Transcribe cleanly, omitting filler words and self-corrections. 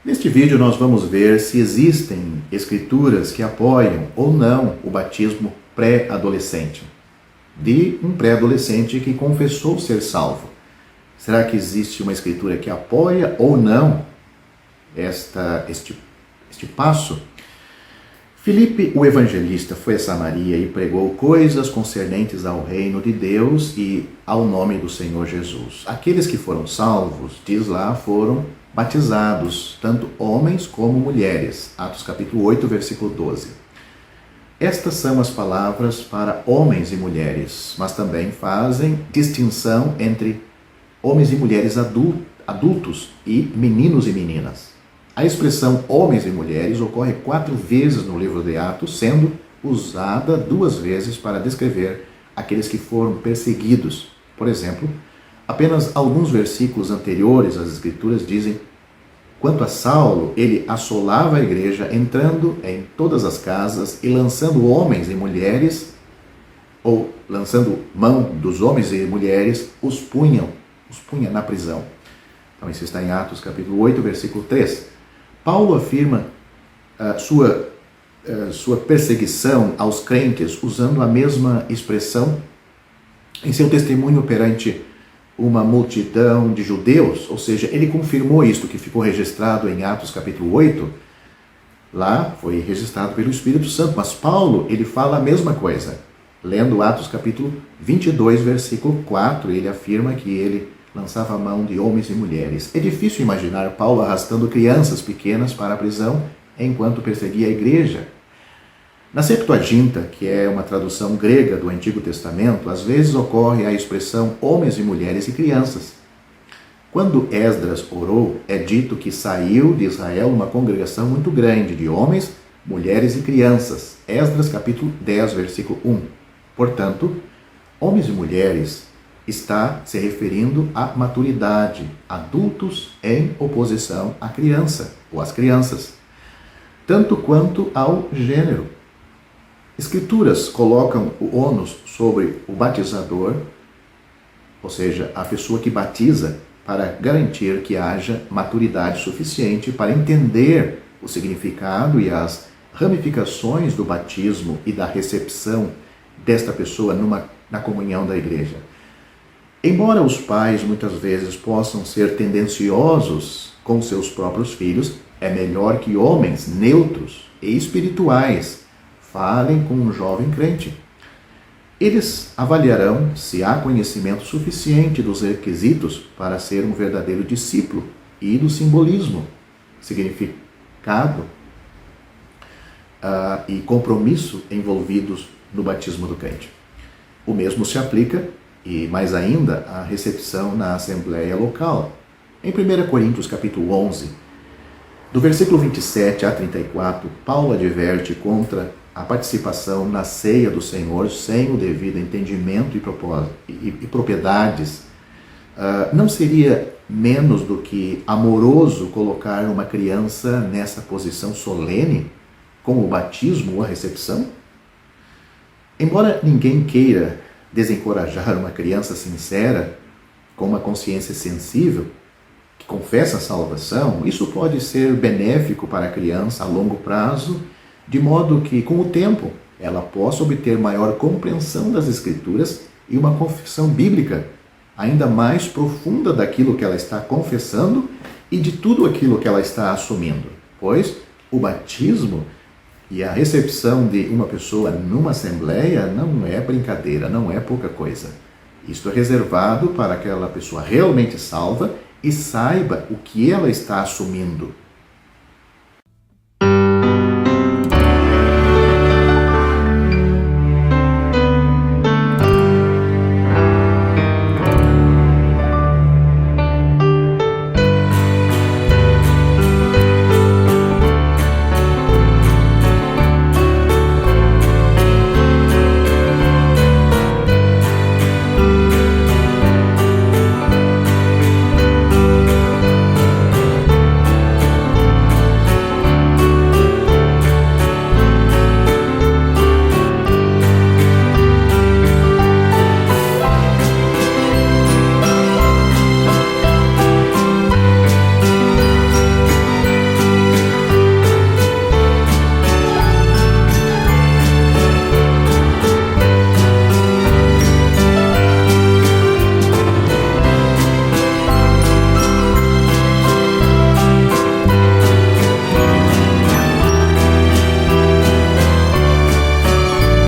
Neste vídeo nós vamos ver se existem escrituras que apoiam ou não o batismo pré-adolescente, de um pré-adolescente que confessou ser salvo. Será que existe uma escritura que apoia ou não este passo? Filipe, o evangelista, foi a Samaria e pregou coisas concernentes ao reino de Deus e ao nome do Senhor Jesus. Aqueles que foram salvos, diz lá, foram batizados, tanto homens como mulheres. Atos capítulo 8, versículo 12. Estas são as palavras para homens e mulheres, mas também fazem distinção entre homens e mulheres adultos e meninos e meninas. A expressão homens e mulheres ocorre 4 vezes no livro de Atos, sendo usada 2 vezes para descrever aqueles que foram perseguidos. Por exemplo, apenas alguns versículos anteriores às Escrituras dizem: quanto a Saulo, ele assolava a igreja, entrando em todas as casas e lançando homens e mulheres, ou lançando mão dos homens e mulheres, os punha na prisão. Então isso está em Atos capítulo 8, versículo 3. Paulo afirma sua perseguição aos crentes usando a mesma expressão em seu testemunho perante uma multidão de judeus, ou seja, ele confirmou isto que ficou registrado em Atos capítulo 8, lá foi registrado pelo Espírito Santo, mas Paulo, ele fala a mesma coisa, lendo Atos capítulo 22, versículo 4, ele afirma que ele lançava a mão de homens e mulheres. É difícil imaginar Paulo arrastando crianças pequenas para a prisão enquanto perseguia a igreja. Na Septuaginta, que é uma tradução grega do Antigo Testamento, às vezes ocorre a expressão homens e mulheres e crianças. Quando Esdras orou, é dito que saiu de Israel uma congregação muito grande de homens, mulheres e crianças. Esdras capítulo 10, versículo 1. Portanto, homens e mulheres está se referindo à maturidade, adultos em oposição à criança ou às crianças, tanto quanto ao gênero. Escrituras colocam o ônus sobre o batizador, ou seja, a pessoa que batiza, para garantir que haja maturidade suficiente para entender o significado e as ramificações do batismo e da recepção desta pessoa na comunhão da igreja. Embora os pais muitas vezes possam ser tendenciosos com seus próprios filhos, é melhor que homens neutros e espirituais falem com um jovem crente. Eles avaliarão se há conhecimento suficiente dos requisitos para ser um verdadeiro discípulo e do simbolismo, significado e compromisso envolvidos no batismo do crente. O mesmo se aplica, e mais ainda, à recepção na assembleia local. Em 1 Coríntios capítulo 11, do versículo 27 a 34, Paulo adverte contra a participação na ceia do Senhor sem o devido entendimento e propriedades. Não seria menos do que amoroso colocar uma criança nessa posição solene, como o batismo ou a recepção? Embora ninguém queira desencorajar uma criança sincera, com uma consciência sensível, que confessa a salvação, isso pode ser benéfico para a criança a longo prazo, de modo que, com o tempo, ela possa obter maior compreensão das Escrituras e uma confissão bíblica ainda mais profunda daquilo que ela está confessando e de tudo aquilo que ela está assumindo. Pois o batismo e a recepção de uma pessoa numa assembleia não é brincadeira, não é pouca coisa. Isto é reservado para aquela pessoa realmente salva e saiba o que ela está assumindo.